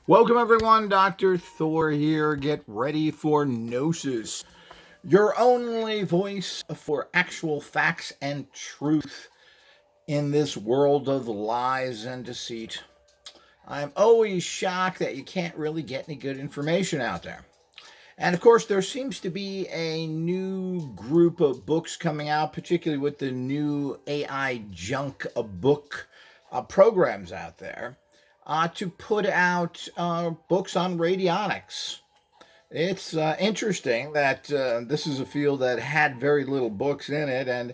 Welcome everyone, Dr. Thor here. Get ready for Gnosis, your only voice for actual facts and truth in this world of lies and deceit. I'm always shocked that you can't really get any good information out there. And of course, there seems to be a new group of books coming out, particularly with the new AI junk book programs out there, to put out books on radionics. It's interesting that this is a field that had very little books in it, and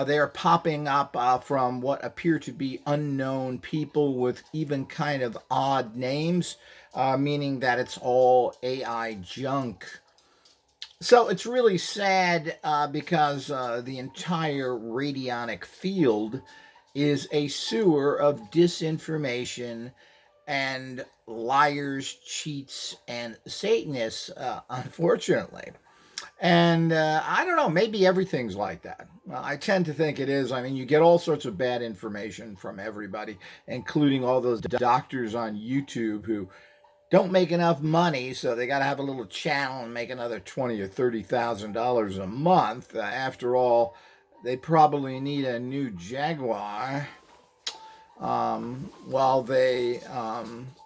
they are popping up from what appear to be unknown people with even kind of odd names, meaning that it's all AI junk. So it's really sad because the entire radionic field is a sewer of disinformation and liars, cheats, and Satanists, unfortunately. And I don't know, maybe everything's like that. I tend to think it is. I mean, you get all sorts of bad information from everybody, including all those doctors on YouTube who don't make enough money, so they got to have a little channel and make another $20,000 or $30,000 a month. After all, they probably need a new Jaguar. While they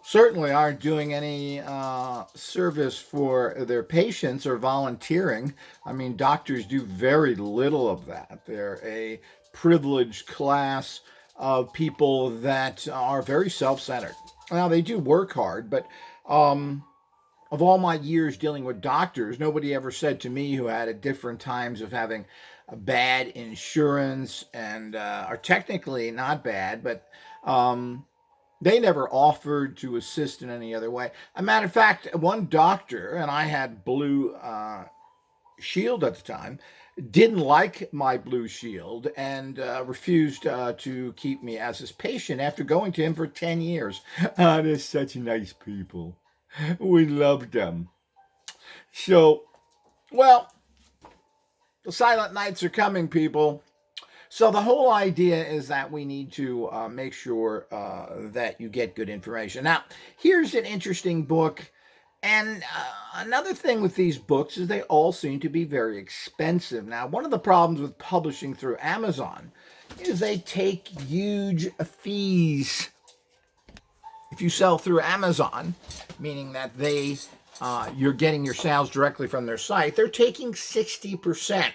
certainly aren't doing any service for their patients or volunteering. I mean, doctors do very little of that. They're a privileged class of people that are very self-centered. Now, they do work hard, but of all my years dealing with doctors, nobody ever said to me who had at different times of having a bad insurance and are technically not bad, but they never offered to assist in any other way. A matter of fact, one doctor, and I had Blue Shield at the time, didn't like my Blue Shield and refused to keep me as his patient after going to him for 10 years. They're such nice people. We loved them. So, well, the silent nights are coming, people. So the whole idea is that we need to make sure that you get good information. Now, here's an interesting book. And another thing with these books is they all seem to be very expensive. Now, one of the problems with publishing through Amazon is they take huge fees. If you sell through Amazon, meaning that you're getting your sales directly from their site, they're taking 60%.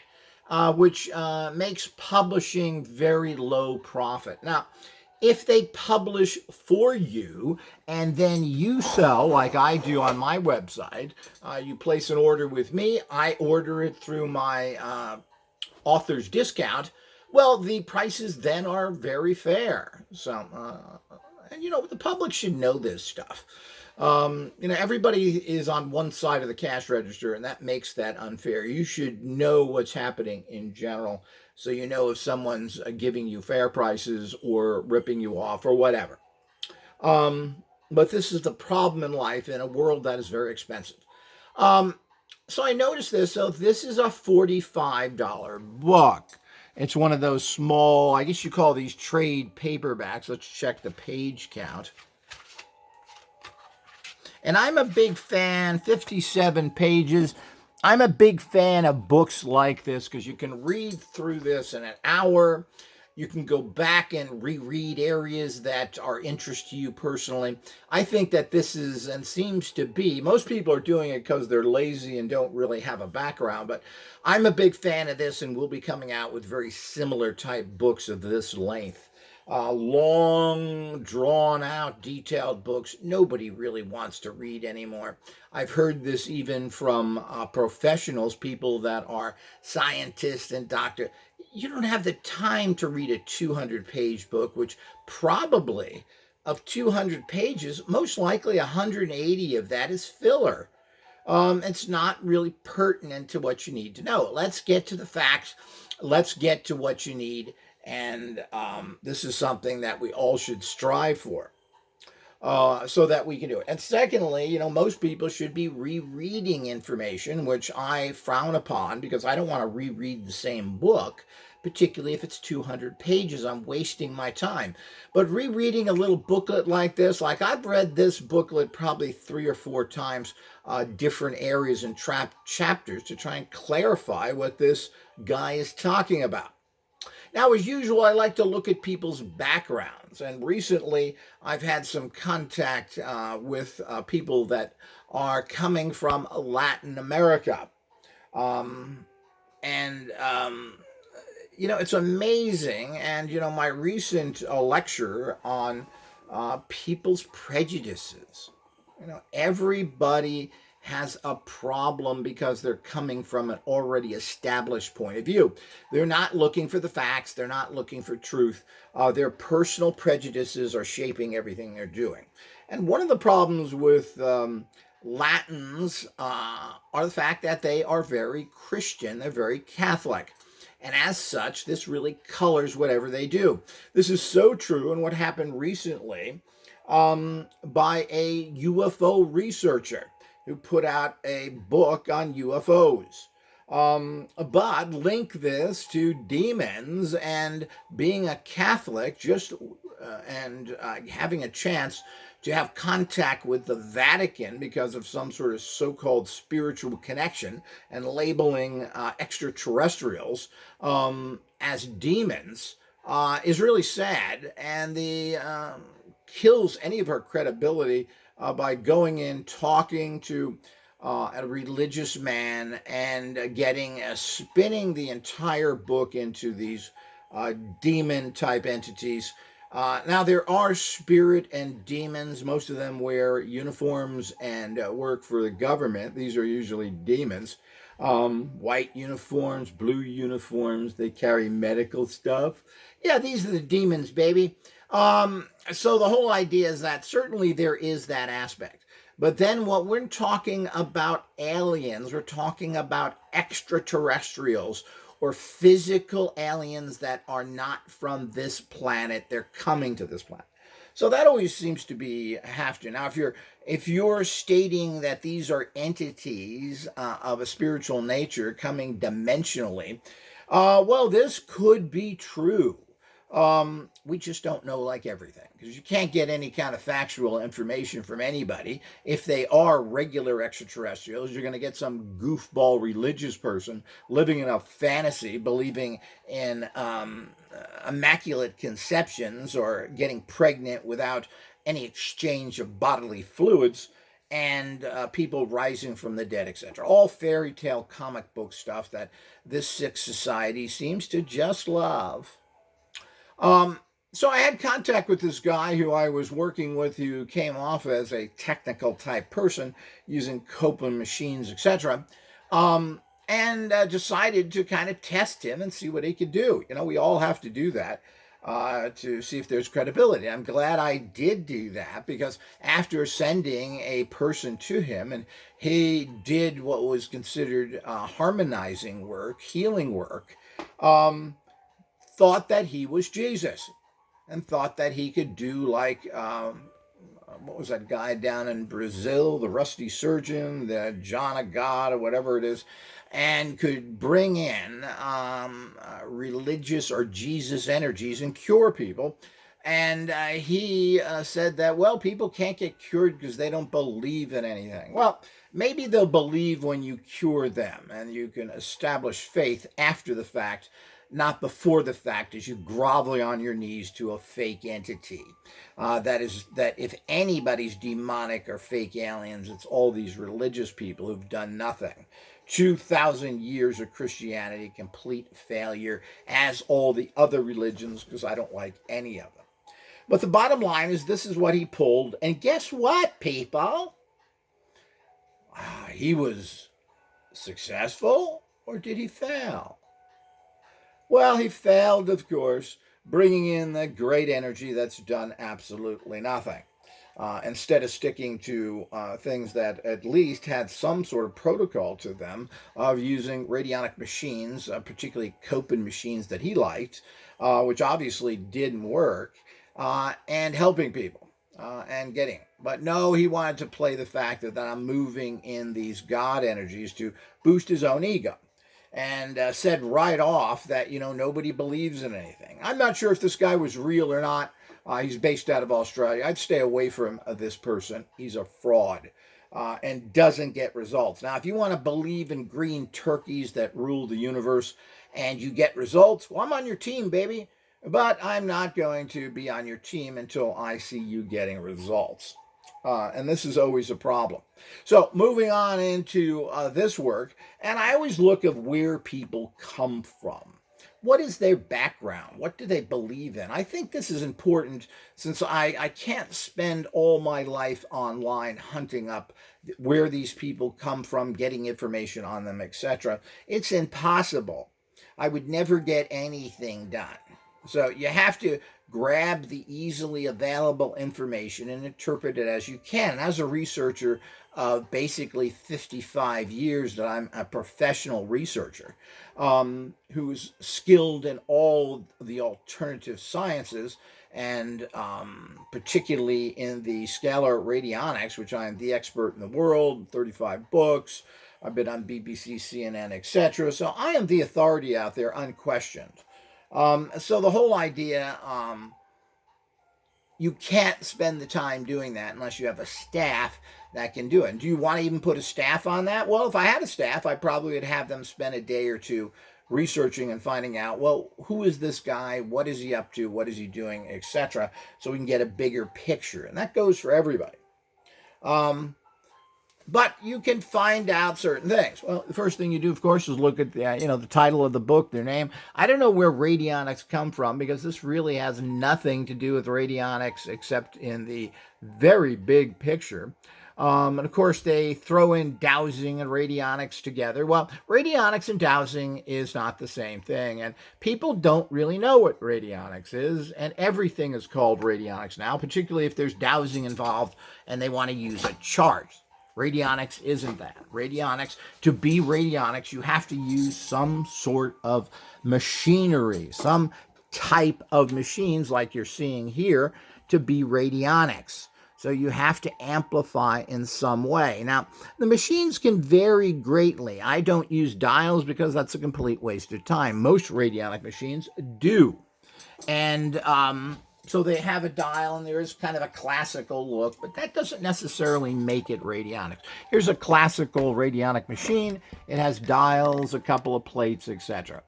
Which makes publishing very low profit. Now, if they publish for you and then you sell, like I do on my website, you place an order with me, I order it through my author's discount, well, the prices then are very fair. So, and the public should know this stuff. Everybody is on one side of the cash register, and that makes that unfair. You should know what's happening in general, so you know if someone's giving you fair prices or ripping you off or whatever. But this is the problem in life in a world that is very expensive. So I noticed this. So this is a $45 book. It's one of those small, I guess you call these trade paperbacks. Let's check the page count. And I'm a big fan, 57 pages. I'm a big fan of books like this because you can read through this in an hour. You can go back and reread areas that are interest to you personally. I think that this is, and seems to be, most people are doing it because they're lazy and don't really have a background, but I'm a big fan of this, and we'll be coming out with very similar type books of this length. Long, drawn-out, detailed books nobody really wants to read anymore. I've heard this even from professionals, people that are scientists and doctors. You don't have the time to read a 200-page book, which probably, of 200 pages, most likely 180 of that is filler. It's not really pertinent to what you need to know. Let's get to the facts. Let's get to what you need. And this is something that we all should strive for so that we can do it. And secondly, most people should be rereading information, which I frown upon because I don't want to reread the same book, particularly if it's 200 pages. I'm wasting my time. But rereading a little booklet like this, like I've read this booklet probably 3 or 4 times, different areas and chapters to try and clarify what this guy is talking about. Now, as usual, I like to look at people's backgrounds, and recently I've had some contact with people that are coming from Latin America. Um, and it's amazing. And my recent lecture on people's prejudices. Everybody has a problem because they're coming from an already established point of view. They're not looking for the facts. They're not looking for truth. Their personal prejudices are shaping everything they're doing. And one of the problems with Latins are the fact that they are very Christian. They're very Catholic. And as such, this really colors whatever they do. This is so true in what happened recently by a UFO researcher who put out a book on UFOs. But link this to demons and being a Catholic, and having a chance to have contact with the Vatican because of some sort of so-called spiritual connection, and labeling extraterrestrials as demons is really sad, and kills any of her credibility by going in, talking to a religious man, and spinning the entire book into these demon-type entities. Now, there are spirit and demons. Most of them wear uniforms and work for the government. These are usually demons. White uniforms, blue uniforms. They carry medical stuff. Yeah, these are the demons, baby. So the whole idea is that certainly there is that aspect. But then what we're talking about aliens, we're talking about extraterrestrials, or physical aliens that are not from this planet. They're coming to this planet. So that always seems to be have to. Now, if you're stating that these are entities of a spiritual nature coming dimensionally, well, this could be true. We just don't know, like everything, because you can't get any kind of factual information from anybody. If they are regular extraterrestrials, you're going to get some goofball religious person living in a fantasy, believing in immaculate conceptions or getting pregnant without any exchange of bodily fluids, and people rising from the dead, etc. All fairy tale comic book stuff that this sick society seems to just love. So I had contact with this guy who I was working with, who came off as a technical type person using coping machines, etc. And decided to kind of test him and see what he could do. We all have to do that to see if there's credibility. I'm glad I did do that, because after sending a person to him, and he did what was considered harmonizing work, healing work, thought that he was Jesus, and thought that he could do like, what was that guy down in Brazil, the Rusty Surgeon, the John of God, or whatever it is, and could bring in religious or Jesus energies and cure people. And he said that, well, people can't get cured because they don't believe in anything. Well, maybe they'll believe when you cure them, and you can establish faith after the fact, not before the fact, as you grovel on your knees to a fake entity. That if anybody's demonic or fake aliens, it's all these religious people who've done nothing. 2,000 years of Christianity, complete failure, as all the other religions, because I don't like any of them. But the bottom line is, this is what he pulled. And guess what, people? He was successful, or did he fail? Well, he failed, of course, bringing in the great energy that's done absolutely nothing. Instead of sticking to things that at least had some sort of protocol to them, of using radionic machines, particularly coping machines that he liked, which obviously didn't work, and helping people and getting it. But no, he wanted to play the fact that I'm moving in these God energies to boost his own ego. and said right off that, nobody believes in anything. I'm not sure if this guy was real or not. He's based out of Australia. I'd stay away from this person. He's a fraud. And doesn't get results. Now, if you want to believe in green turkeys that rule the universe and you get results, well, I'm on your team, baby. But I'm not going to be on your team until I see you getting results. And this is always a problem. So moving on into this work, and I always look at where people come from. What is their background? What do they believe in? I think this is important since I can't spend all my life online hunting up where these people come from, getting information on them, etc. It's impossible. I would never get anything done. So you have to grab the easily available information and interpret it as you can. And as a researcher of basically 55 years that I'm a professional researcher who's skilled in all the alternative sciences and particularly in the scalar radionics, which I am the expert in the world, 35 books, I've been on BBC, CNN, etc. So I am the authority out there, unquestioned. So the whole idea, you can't spend the time doing that unless you have a staff that can do it. And do you want to even put a staff on that? Well, if I had a staff, I probably would have them spend a day or two researching and finding out, well, who is this guy? What is he up to? What is he doing, etc. So we can get a bigger picture. And that goes for everybody. But you can find out certain things. Well, the first thing you do, of course, is look at the title of the book, their name. I don't know where radionics come from because this really has nothing to do with radionics except in the very big picture. And of course, they throw in dowsing and radionics together. Well, radionics and dowsing is not the same thing. And people don't really know what radionics is. And everything is called radionics now, particularly if there's dowsing involved and they want to use a chart. Radionics isn't that. Radionics, to be radionics, you have to use some sort of machinery, some type of machines like you're seeing here to be radionics. So you have to amplify in some way. Now, the machines can vary greatly. I don't use dials because that's a complete waste of time. Most radionic machines do. And so they have a dial, and there is kind of a classical look, but that doesn't necessarily make it radionics. Here's a classical radionic machine. It has dials, a couple of plates, etc.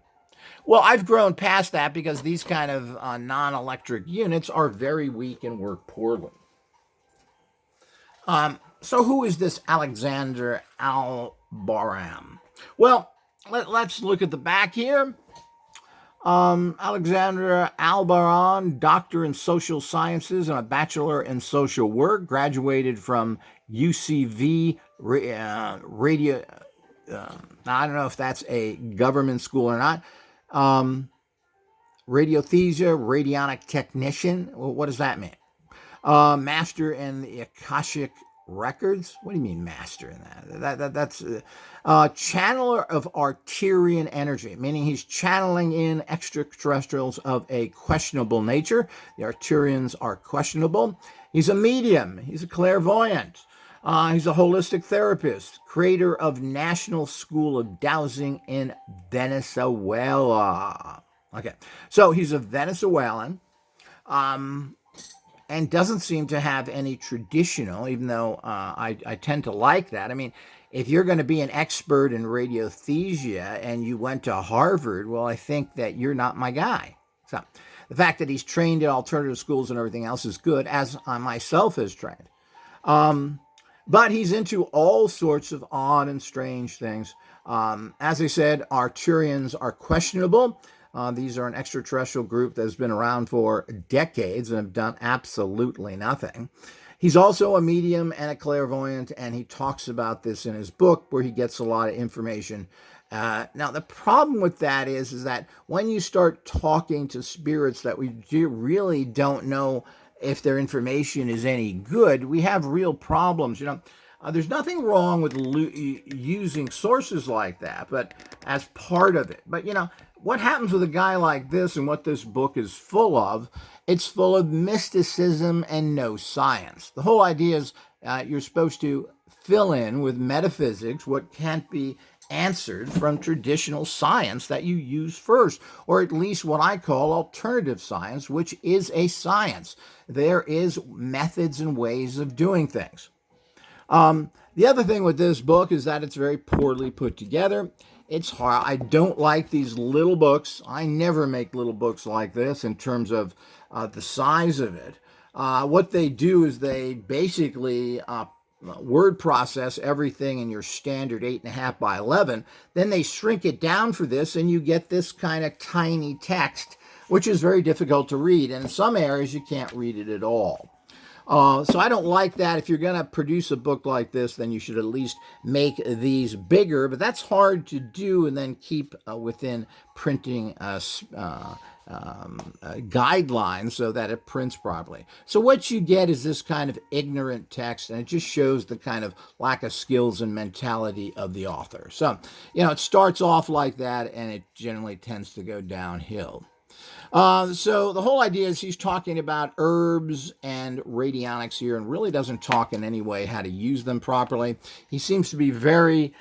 Well, I've grown past that because these kind of non-electric units are very weak and work poorly. So who is this Alexander Albarrán? Well, let's look at the back here. Alexander Albarrán, doctor in social sciences and a bachelor in social work, graduated from UCV radio. I don't know if that's a government school or not. Radiothesia, radionic technician. Well, what does that mean? Master in the Akashic records. What do you mean master in that? That's channeler of Arcturian energy, meaning he's channeling in extraterrestrials of a questionable nature. The Arcturians are questionable. He's a medium. He's a clairvoyant. He's a holistic therapist, creator of National School of Dowsing in Venezuela. Okay, so he's a Venezuelan. And doesn't seem to have any traditional, even though I tend to like that. I mean, if you're going to be an expert in radiothesia and you went to Harvard, well, I think that you're not my guy. So the fact that he's trained at alternative schools and everything else is good, as I myself is trained. But he's into all sorts of odd and strange things. As I said, Arcturians are questionable. These are an extraterrestrial group that has been around for decades and have done absolutely nothing. He's also a medium and a clairvoyant, and he talks about this in his book where he gets a lot of information. Now, the problem with that is that when you start talking to spirits that we really don't know if their information is any good, we have real problems. There's nothing wrong with using sources like that, but as part of it. But, what happens with a guy like this and what this book is full of, it's full of mysticism and no science. The whole idea is you're supposed to fill in with metaphysics what can't be answered from traditional science that you use first, or at least what I call alternative science, which is a science. There is methods and ways of doing things. The other thing with this book is that it's very poorly put together. It's hard. I don't like these little books. I never make little books like this in terms of the size of it. What they do is they basically word process everything in your standard 8.5 by 11. Then they shrink it down for this, and you get this kind of tiny text, which is very difficult to read. And in some areas, you can't read it at all. So I don't like that. If you're going to produce a book like this, then you should at least make these bigger. But that's hard to do and then keep within printing guidelines so that it prints properly. So what you get is this kind of ignorant text, and it just shows the kind of lack of skills and mentality of the author. So, it starts off like that, and it generally tends to go downhill. So the whole idea is he's talking about herbs and radionics here, and really doesn't talk in any way how to use them properly. He seems to be very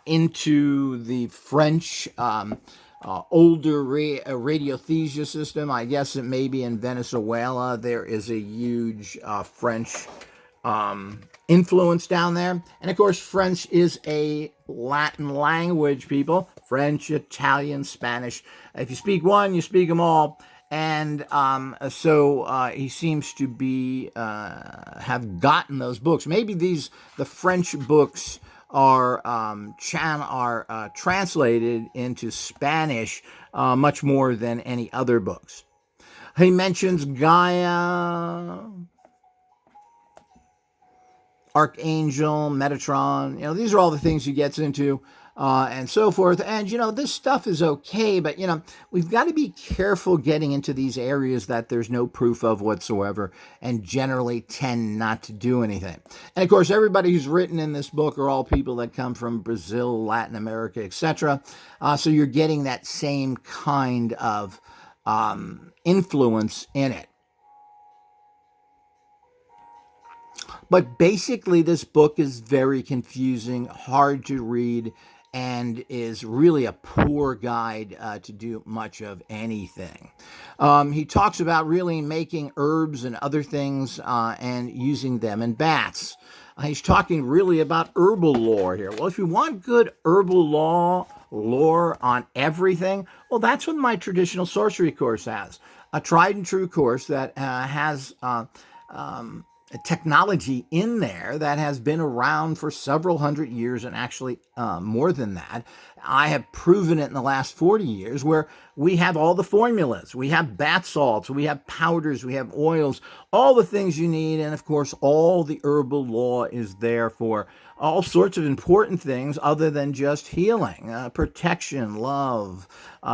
into the French older radiothesia system. I guess it may be in Venezuela. There is a huge French influence down there. And of course, French is a Latin language, people. French, Italian, Spanish. If you speak one, you speak them all. And so he seems to be have gotten those books. Maybe the French books are translated into Spanish much more than any other books. He mentions Gaia, Archangel, Metatron. These are all the things he gets into. And so forth. And, this stuff is okay, but, we've got to be careful getting into these areas that there's no proof of whatsoever and generally tend not to do anything. And, of course, everybody who's written in this book are all people that come from Brazil, Latin America, etc. So you're getting that same kind of influence in it. But basically, this book is very confusing, hard to read, and is really a poor guide to do much of anything. He talks about really making herbs and other things and using them in baths. He's talking really about herbal lore here. Well, if you want good herbal lore on everything, well, that's what my traditional sorcery course has. A tried and true course that has technology in there that has been around for several hundred years, and actually more than that. I have proven it in the last 40 years, where we have all the formulas. We have bath salts, we have powders, we have oils, all the things you need. And of course, all the herbal law is there for all sorts of important things other than just healing, protection, love,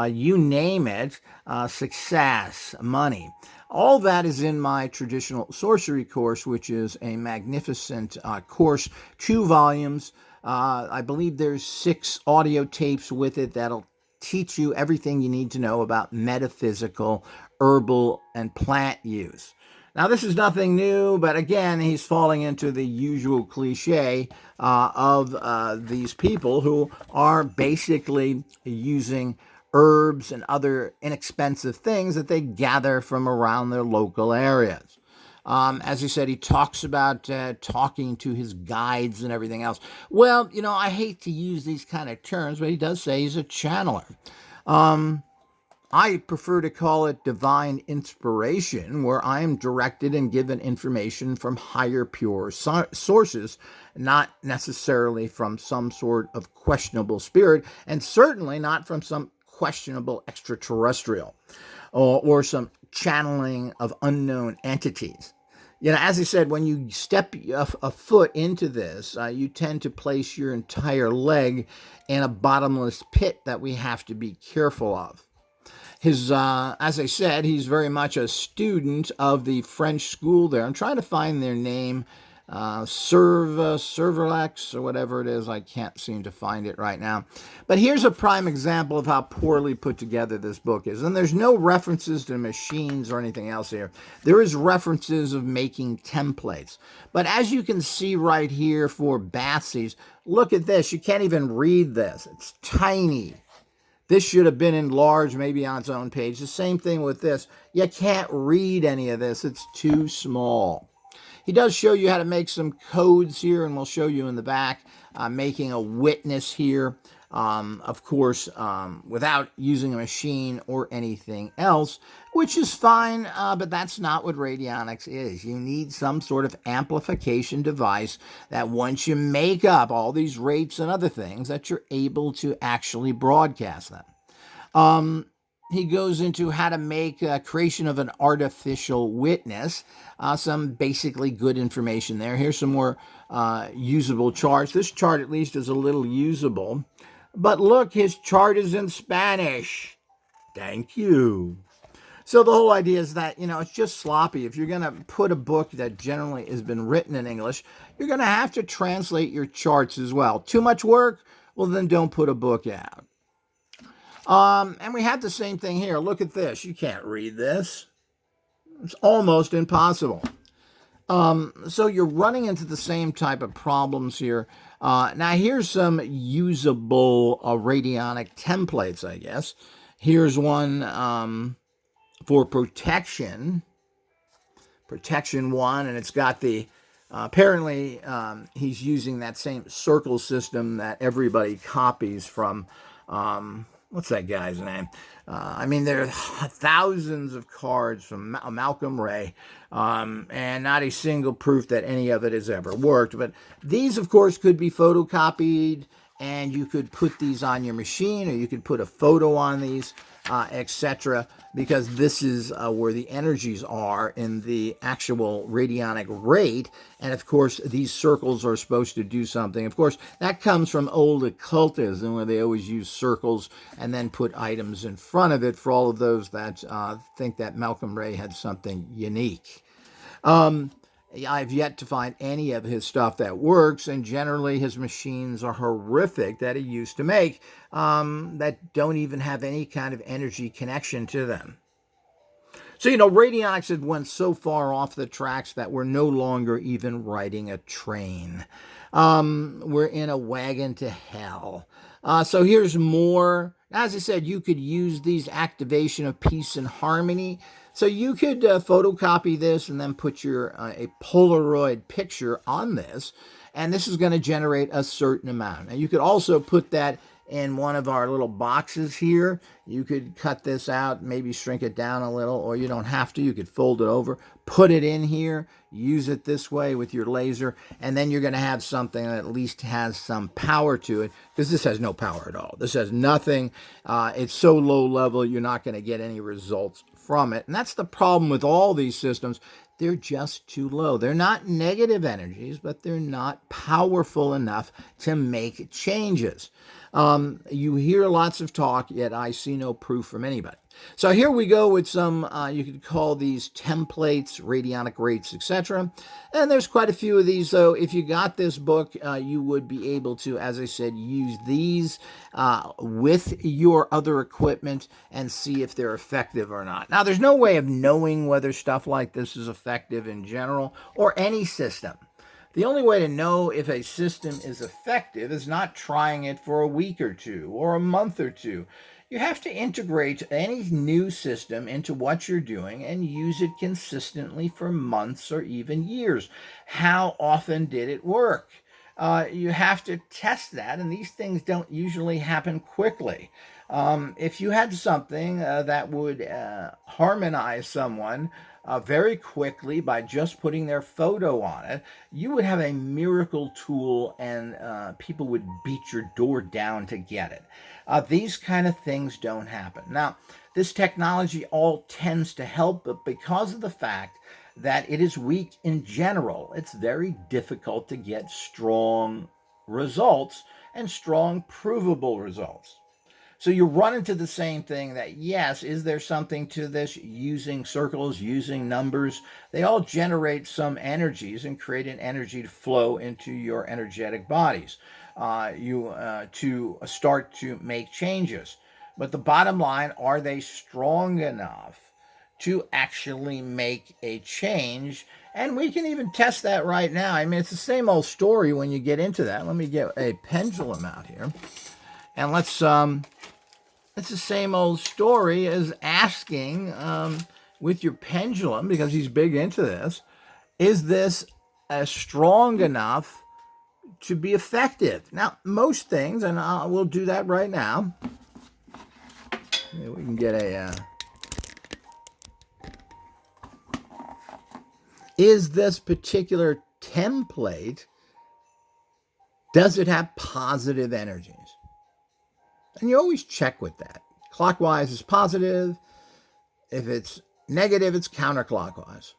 you name it, success, money. All that is in my traditional sorcery course, which is a magnificent course, 2 volumes. I believe there's 6 audio tapes with it that'll teach you everything you need to know about metaphysical, herbal, and plant use. Now, this is nothing new, but again, he's falling into the usual cliche of these people who are basically using herbs and other inexpensive things that they gather from around their local areas. As he said, he talks about talking to his guides and everything else. Well, I hate to use these kind of terms, but he does say he's a channeler. I prefer to call it divine inspiration, where I am directed and given information from higher, pure sources, not necessarily from some sort of questionable spirit, and certainly not from some questionable extraterrestrial or some channeling of unknown entities. As I said, when you step a foot into this, you tend to place your entire leg in a bottomless pit that we have to be careful of. As I said, he's very much a student of the French school there. I'm trying to find their name. Serverlex or whatever it is. I can't seem to find it right now. But here's a prime example of how poorly put together this book is. And there's no references to machines or anything else here. There is references of making templates. But as you can see right here for Batsies, look at this. You can't even read this. It's tiny. This should have been enlarged, maybe on its own page. The same thing with this. You can't read any of this. It's too small. He does show you how to make some codes here, and we'll show you in the back, making a witness here, of course, without using a machine or anything else, which is fine, but that's not what radionics is. You need some sort of amplification device that once you make up all these rates and other things, that you're able to actually broadcast them. He goes into how to make a creation of an artificial witness. Some basically good information there. Here's some more usable charts. This chart at least is a little usable. But look, his chart is in Spanish. Thank you. So the whole idea is that, it's just sloppy. If you're going to put a book that generally has been written in English, you're going to have to translate your charts as well. Too much work? Well, then don't put a book out. And we have the same thing here. Look at this. You can't read this. It's almost impossible. So you're running into the same type of problems here. Now, here's some usable radionic templates, I guess. Here's one for protection. Protection 1, and it's got the, apparently he's using that same circle system that everybody copies from, what's that guy's name? There are thousands of cards from Malcolm Ray, and not a single proof that any of it has ever worked. But these, of course, could be photocopied, and you could put these on your machine, or you could put a photo on these, etc., because this is where the energies are in the actual radionic rate. And of course, these circles are supposed to do something. Of course, that comes from old occultism, where they always use circles and then put items in front of it for all of those that think that Malcolm Ray had something unique. I've yet to find any of his stuff that works, and generally his machines are horrific that he used to make, that don't even have any kind of energy connection to them. So, radionics had went so far off the tracks that we're no longer even riding a train. We're in a wagon to hell. So here's more. As I said, you could use these activation of peace and harmony. So you could photocopy this and then put your a Polaroid picture on this, and this is going to generate a certain amount. Now you could also put that in one of our little boxes here. You could cut this out, maybe shrink it down a little, or you don't have to. You could fold it over, put it in here, use it this way with your laser, and then you're going to have something that at least has some power to it, because this has no power at all. This has nothing. It's so low level, you're not going to get any results from it. And that's the problem with all these systems. They're just too low. They're not negative energies, but they're not powerful enough to make changes. You hear lots of talk, yet I see no proof from anybody. So here we go with some, you could call these templates, radionic rates, etc. And there's quite a few of these. So if you got this book, you would be able to, as I said, use these with your other equipment and see if they're effective or not. Now, there's no way of knowing whether stuff like this is effective in general or any system. The only way to know if a system is effective is not trying it for a week or two or a month or two. You have to integrate any new system into what you're doing and use it consistently for months or even years. How often did it work? You have to test that, and these things don't usually happen quickly. If you had something that would harmonize someone very quickly by just putting their photo on it, you would have a miracle tool, and people would beat your door down to get it. These kind of things don't happen. Now, this technology all tends to help, but because of the fact that it is weak in general, it's very difficult to get strong results and strong provable results. So you run into the same thing that, yes, is there something to this? Using circles, using numbers, they all generate some energies and create an energy to flow into your energetic bodies. You to start to make changes. But the bottom line, are they strong enough to actually make a change? And we can even test that right now. I mean, it's the same old story when you get into that. Let me get a pendulum out here. And it's the same old story as asking with your pendulum, because he's big into this, is this strong enough to be effective? Now, most things, and we'll do that right now. We can get a... is this particular template, does it have positive energies? And you always check with that. Clockwise is positive. If it's negative, it's counterclockwise.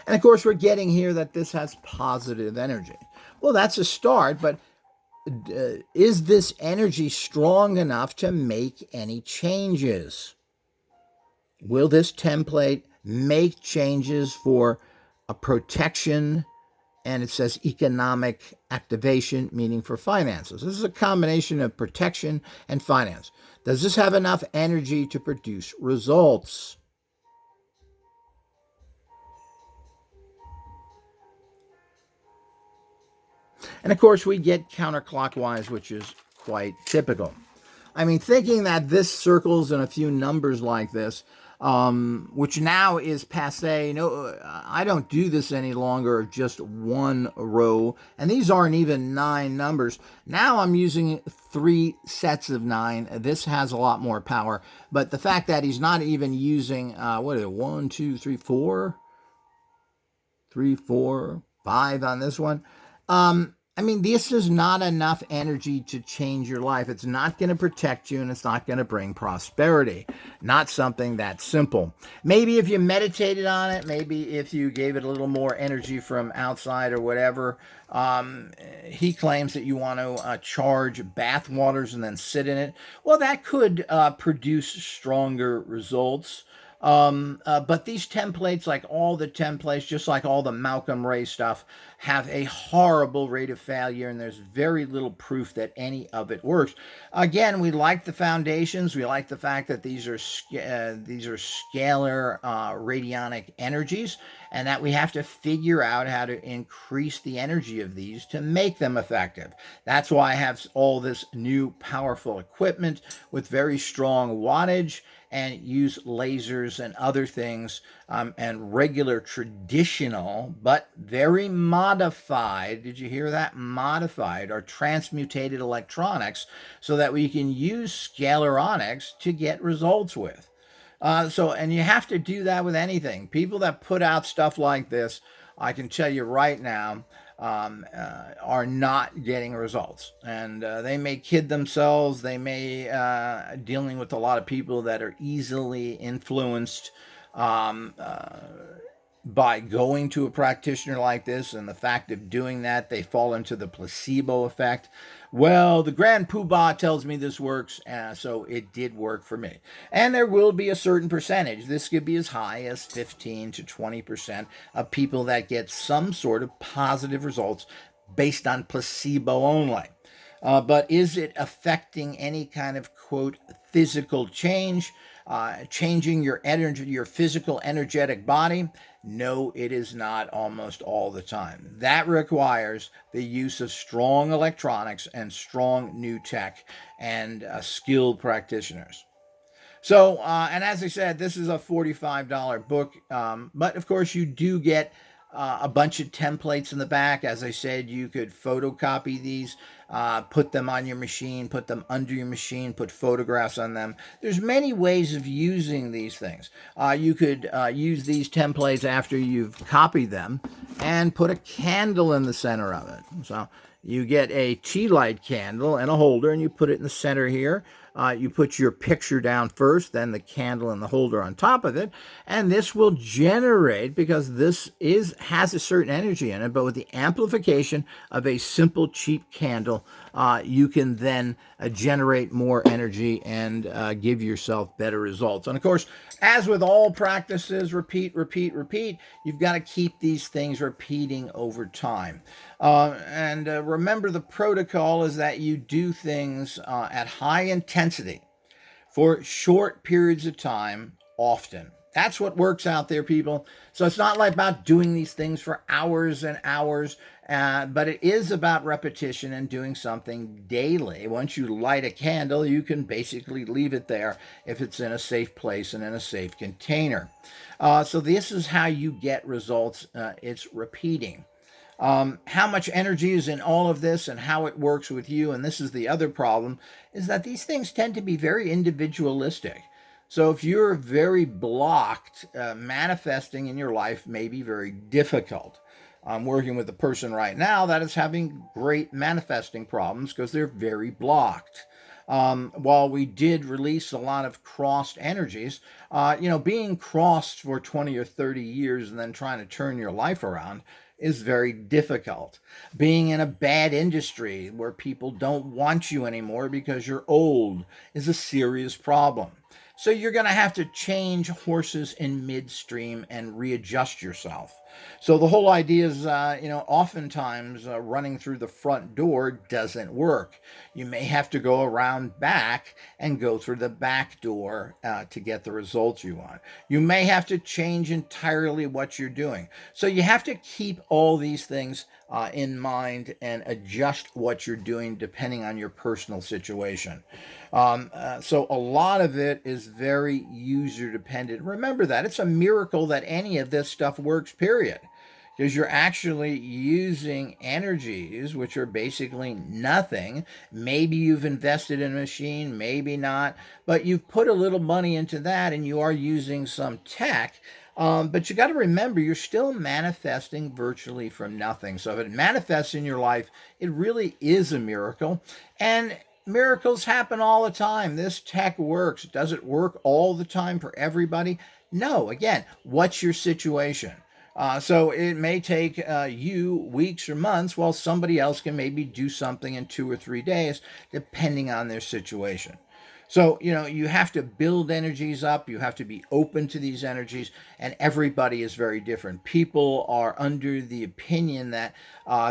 And of course, we're getting here that this has positive energy. Well, that's a start, but is this energy strong enough to make any changes? Will this template make changes for a protection? And it says economic activation, meaning for finances. This is a combination of protection and finance. Does this have enough energy to produce results? And of course, we get counterclockwise, which is quite typical. I mean, thinking that this circles and a few numbers like this, which now is passé. No, I don't do this any longer, just one row. And these aren't even 9 numbers. Now I'm using 3 sets of 9. This has a lot more power. But the fact that he's not even using, 1, 2, 3, 4? 3, 4, 5 on this one. I mean, this is not enough energy to change your life. It's not going to protect you, and it's not going to bring prosperity. Not something that simple. Maybe if you meditated on it, maybe if you gave it a little more energy from outside or whatever. He claims that you want to charge bath waters and then sit in it. Well, that could produce stronger results. But these templates, like all the templates, just like all the Malcolm Ray stuff, have a horrible rate of failure, and there's very little proof that any of it works. Again, we like the foundations. We like the fact that these are scalar radionic energies, and that we have to figure out how to increase the energy of these to make them effective. That's why I have all this new powerful equipment with very strong wattage, and use lasers and other things, and regular traditional, but very modified, did you hear that? Modified or transmutated electronics, so that we can use scalarionics to get results with. And you have to do that with anything. People that put out stuff like this, I can tell you right now, are not getting results, and they may kid themselves. They may dealing with a lot of people that are easily influenced by going to a practitioner like this, and the fact of doing that, they fall into the placebo effect. Well, the grand poobah tells me this works, so it did work for me. And there will be a certain percentage. This could be as high as 15 to 20% of people that get some sort of positive results based on placebo only. But is it affecting any kind of, quote, physical change, changing your energy, your physical energetic body? No, it is not almost all the time. That requires the use of strong electronics and strong new tech and skilled practitioners. So, and as I said, this is a $45 book, but of course you do get a bunch of templates in the back. As I said, you could photocopy these, put them on your machine, put them under your machine, put photographs on them. There's many ways of using these things. You could use these templates after you've copied them and put a candle in the center of it. So you get a tea light candle and a holder, and you put it in the center here. You put your picture down first, then the candle and the holder on top of it, and this will generate, because this has a certain energy in it, but with the amplification of a simple cheap candle, you can then generate more energy and give yourself better results. And of course, as with all practices, repeat, repeat, repeat, you've got to keep these things repeating over time. And remember, the protocol is that you do things at high intensity for short periods of time often. That's what works out there, people. So it's not like about doing these things for hours and hours, but it is about repetition and doing something daily. Once you light a candle, you can basically leave it there if it's in a safe place and in a safe container. So this is how you get results. It's repeating. How much energy is in all of this and how it works with you, and this is the other problem, is that these things tend to be very individualistic. So if you're very blocked, manifesting in your life may be very difficult. I'm working with a person right now that is having great manifesting problems because they're very blocked. While we did release a lot of crossed energies, being crossed for 20 or 30 years and then trying to turn your life around is very difficult. Being in a bad industry where people don't want you anymore because you're old is a serious problem. So you're going to have to change horses in midstream and readjust yourself. So the whole idea is, oftentimes running through the front door doesn't work. You may have to go around back and go through the back door to get the results you want. You may have to change entirely what you're doing. So you have to keep all these things in mind and adjust what you're doing depending on your personal situation. So a lot of it is very user dependent. Remember that it's a miracle that any of this stuff works, period. Because you're actually using energies which are basically nothing. Maybe you've invested in a machine, maybe not, but you've put a little money into that and you are using some tech. But you got to remember, you're still manifesting virtually from nothing. So if it manifests in your life, it really is a miracle. And miracles happen all the time. This tech works. Does it work all the time for everybody? No. Again, what's your situation? So it may take you weeks or months, while somebody else can maybe do something in 2 or 3 days, depending on their situation. So, you have to build energies up. You have to be open to these energies, and everybody is very different. People are under the opinion that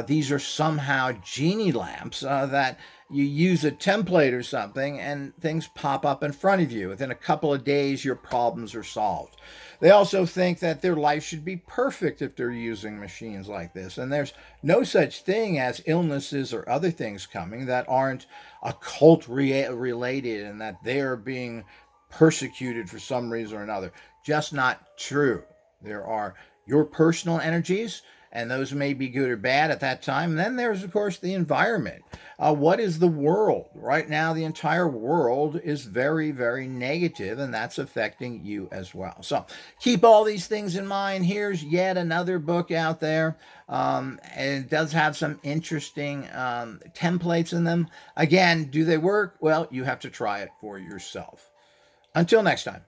these are somehow genie lamps, that you use a template or something and things pop up in front of you. Within a couple of days, your problems are solved. They also think that their life should be perfect if they're using machines like this. And there's no such thing as illnesses or other things coming that aren't occult related and that they're being persecuted for some reason or another. Just not true. There are your personal energies, and those may be good or bad at that time. And then there's, of course, the environment. What is the world? Right now, the entire world is very, very negative, and that's affecting you as well. So keep all these things in mind. Here's yet another book out there. And it does have some interesting templates in them. Again, do they work? Well, you have to try it for yourself. Until next time.